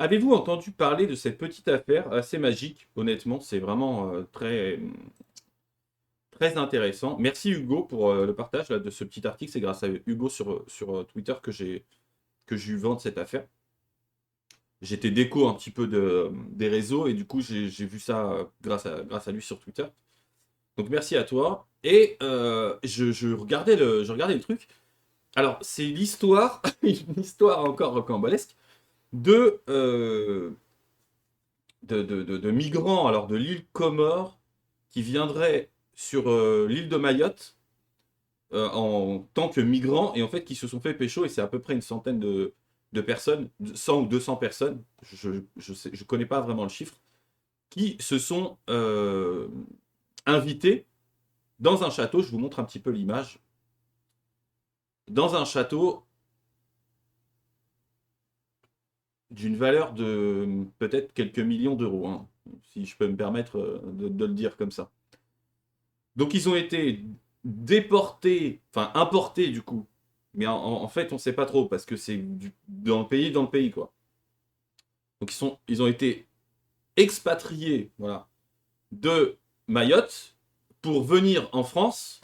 Avez-vous entendu parler de cette petite affaire assez magique? Honnêtement, c'est vraiment très intéressant. Merci Hugo pour le partage là, de ce petit article. C'est grâce à Hugo sur Twitter que j'ai eu vent de cette affaire. J'étais déco un petit peu des réseaux et du coup j'ai vu ça grâce à lui sur Twitter. Donc merci à toi. Et je regardais le truc. Alors c'est l'histoire, une histoire encore rocambolesque de migrants alors de l'île Comore qui viendraient sur l'île de Mayotte en tant que migrants et en fait qui se sont fait pécho et c'est à peu près une centaine de personnes, 100 ou 200 personnes, je connais pas vraiment le chiffre, qui se sont invités dans un château. Je vous montre un petit peu l'image. Dans un château d'une valeur de peut-être quelques millions d'euros, hein, si je peux me permettre de le dire comme ça. Donc ils ont été déportés, enfin importés du coup. Mais en fait, on ne sait pas trop parce que c'est dans le pays quoi. Donc ils ont été expatriés, voilà, de Mayotte pour venir en France.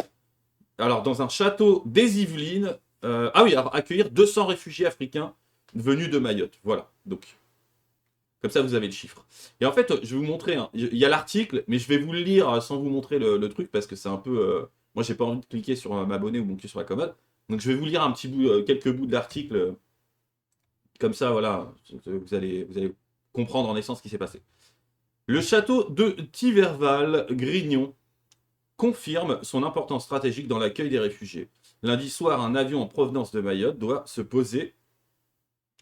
Alors dans un château des Yvelines, ah oui, alors, accueillir 200 réfugiés africains venus de Mayotte. Voilà. Donc comme ça, vous avez le chiffre. Et en fait, je vais vous montrer. Hein, il y a l'article, mais je vais vous le lire sans vous montrer le truc parce que c'est un peu. Moi, j'ai pas envie de cliquer sur m'abonner ou mon cul sur la commode. Donc, je vais vous lire un petit bout, quelques bouts de l'article. Comme ça, voilà, vous allez comprendre en essence ce qui s'est passé. Le château de Tiverval-Grignon confirme son importance stratégique dans l'accueil des réfugiés. Lundi soir, un avion en provenance de Mayotte doit se poser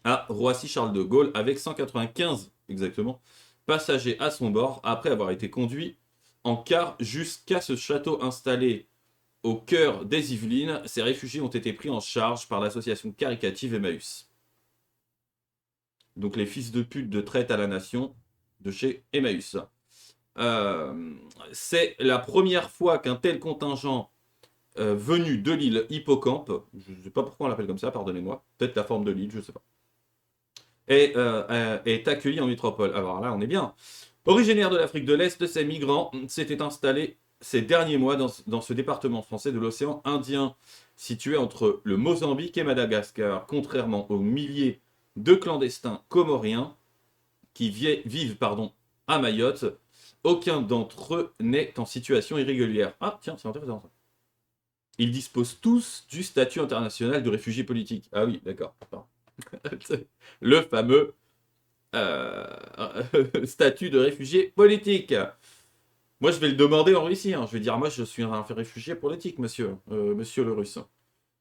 à Roissy-Charles de Gaulle avec 195 exactement passagers à son bord après avoir été conduit en car jusqu'à ce château installé au cœur des Yvelines. Ces réfugiés ont été pris en charge par l'association caritative Emmaüs. Donc les fils de pute de traite à la nation de chez Emmaüs. Euh, c'est la première fois qu'un tel contingent venu de l'île Hippocampe, je ne sais pas pourquoi on l'appelle comme ça, pardonnez-moi, peut-être la forme de l'île, je ne sais pas, est accueilli en métropole. Alors là, on est bien. Originaire de l'Afrique de l'Est, ces migrants s'étaient installés ces derniers mois dans ce département français de l'océan Indien, situé entre le Mozambique et Madagascar. Contrairement aux milliers de clandestins comoriens qui vivent à Mayotte, aucun d'entre eux n'est en situation irrégulière. Ah, tiens, c'est intéressant ça. Ils disposent tous du statut international de réfugié politique. Ah oui, d'accord. Le fameux euh, statut de réfugié politique. Moi, je vais le demander en Russie. Hein. Je vais dire, moi, je suis un réfugié politique, monsieur le Russe.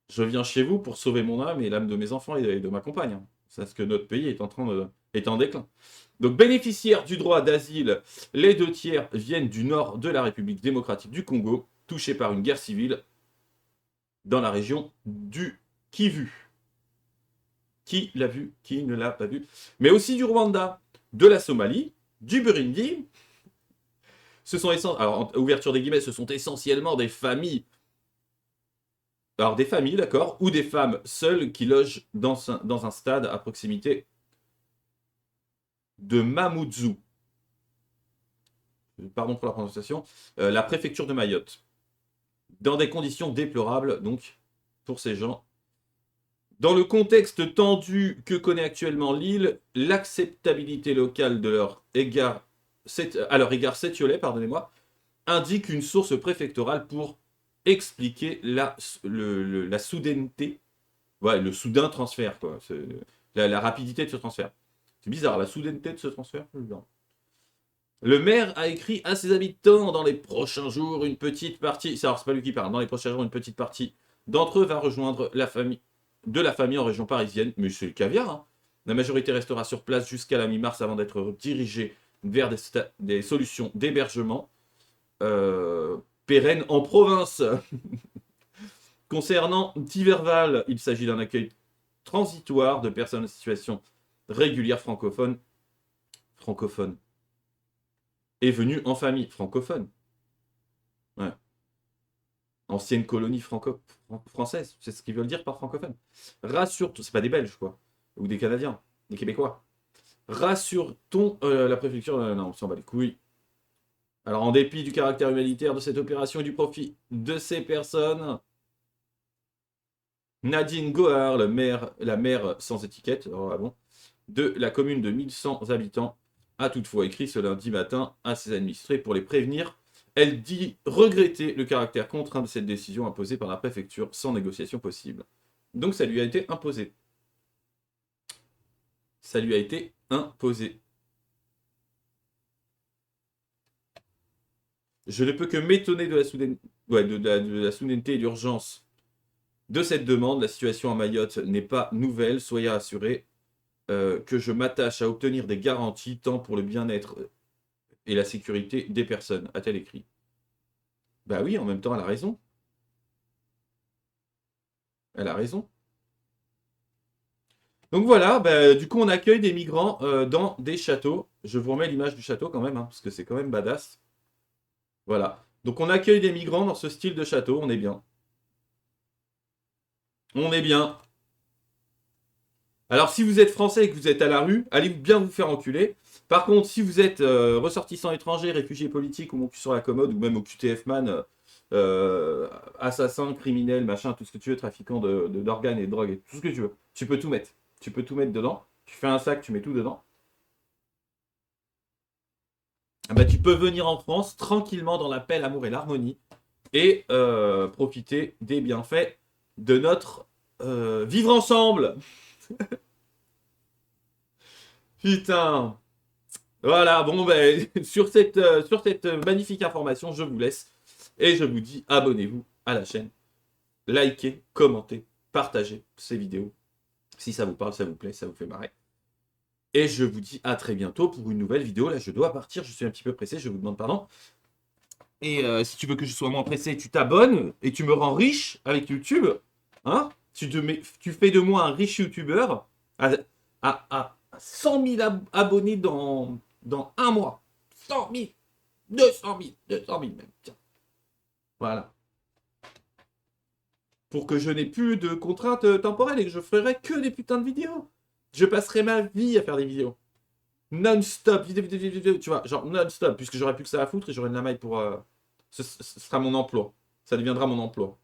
Je viens chez vous pour sauver mon âme et l'âme de mes enfants et de ma compagne. Hein. C'est ce que notre pays est en déclin. Donc, bénéficiaires du droit d'asile, les 2 tiers viennent du nord de la République démocratique du Congo, touchée par une guerre civile dans la région du Kivu. Qui l'a vu, qui ne l'a pas vu, mais aussi du Rwanda, de la Somalie, du Burundi. Alors, en ouverture des guillemets, ce sont essentiellement des familles. Alors, des familles, d'accord, ou des femmes seules qui logent dans un stade à proximité de Mamoudzou. Pardon pour la prononciation. La préfecture de Mayotte. Dans des conditions déplorables, donc, pour ces gens. Dans le contexte tendu que connaît actuellement l'île, l'acceptabilité locale de à leur égard sétiolet, pardonnez-moi, indique une source préfectorale pour expliquer la soudaineté, ouais, le soudain transfert, quoi. La rapidité de ce transfert. C'est bizarre, la soudaineté de ce transfert. Le maire a écrit à ses habitants dans les prochains jours une petite partie. Alors, c'est pas lui qui parle. Dans les prochains jours, une petite partie d'entre eux va rejoindre la famille en région parisienne. Mais c'est le caviar. Hein. La majorité restera sur place jusqu'à la mi-mars avant d'être dirigée vers des solutions d'hébergement pérennes en province. Concernant Tiverval, il s'agit d'un accueil transitoire de personnes en situation régulière francophone et venues en famille francophone. Ouais. Ancienne colonie française, c'est ce qu'ils veulent dire par francophone. Rassure, c'est pas des Belges quoi, ou des Canadiens, des Québécois. Rassure-t-on la préfecture? Non, on s'en bat les couilles. Alors, en dépit du caractère humanitaire de cette opération et du profit de ces personnes, Nadine Gohar, la maire sans étiquette, ah bon, de la commune de 1100 habitants, a toutefois écrit ce lundi matin à ses administrés pour les prévenir. Elle dit regretter le caractère contraint de cette décision imposée par la préfecture sans négociation possible. Donc ça lui a été imposé. Ça lui a été imposé. Je ne peux que m'étonner de la soudaineté et d'urgence de cette demande. La situation à Mayotte n'est pas nouvelle, soyez rassurés. Que je m'attache à obtenir des garanties tant pour le bien-être et la sécurité des personnes, a-t-elle écrit. Bah oui, en même temps, elle a raison. Elle a raison. Donc voilà, bah, du coup, on accueille des migrants dans des châteaux. Je vous remets l'image du château quand même, hein, parce que c'est quand même badass. Voilà. Donc on accueille des migrants dans ce style de château, on est bien. On est bien. Alors si vous êtes français et que vous êtes à la rue, allez bien vous faire enculer. Par contre, si vous êtes ressortissant étranger, réfugié politique ou mon cul sur la commode, ou même au QTF man, assassin, criminel, machin, tout ce que tu veux, trafiquant d'organes et de drogue, tout ce que tu veux, tu peux tout mettre. Tu peux tout mettre dedans. Tu fais un sac, tu mets tout dedans. Ah bah, tu peux venir en France tranquillement dans la paix, l'amour et l'harmonie et profiter des bienfaits de notre vivre ensemble. Putain. Voilà, bon, ben, sur cette magnifique information, je vous laisse. Et je vous dis, abonnez-vous à la chaîne. Likez, commentez, partagez ces vidéos. Si ça vous parle, ça vous plaît, ça vous fait marrer. Et je vous dis à très bientôt pour une nouvelle vidéo. Là, je dois partir, je suis un petit peu pressé, je vous demande pardon. Et si tu veux que je sois moins pressé, tu t'abonnes et tu me rends riche avec YouTube. Hein? Tu fais de moi un riche YouTuber à 100 000 abonnés dans un mois. 100 000, 200 000, 200 000 même. Tiens. Voilà. Pour que je n'ai plus de contraintes temporelles et que je ferai que des putains de vidéos. Je passerai ma vie à faire des vidéos. Non-stop, vidéo, tu vois, genre non-stop, puisque j'aurai plus que ça à foutre et j'aurai de la maille pour... ce sera mon emploi. Ça deviendra mon emploi.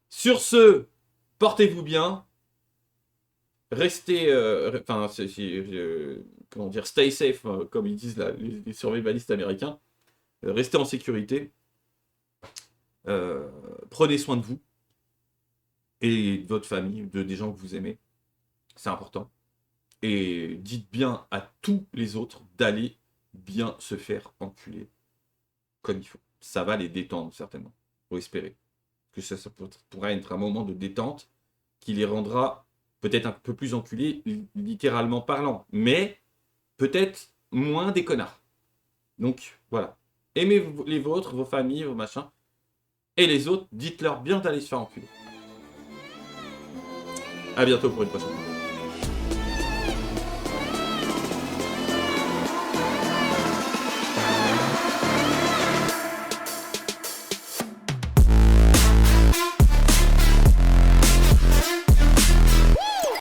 Sur ce, portez-vous bien. Restez... Enfin, comment dire, stay safe, comme ils disent là, les survivalistes américains. Restez en sécurité. Prenez soin de vous. Et de votre famille, des gens que vous aimez. C'est important. Et dites bien à tous les autres d'aller bien se faire enculer comme il faut. Ça va les détendre, certainement. Faut espérer. Que ça pourra être un moment de détente qui les rendra peut-être un peu plus enculés, littéralement parlant. Mais peut-être moins des connards. Donc, voilà. Aimez les vôtres, vos familles, vos machins. Et les autres, dites-leur bien d'aller se faire enculer. À bientôt pour une prochaine vidéo.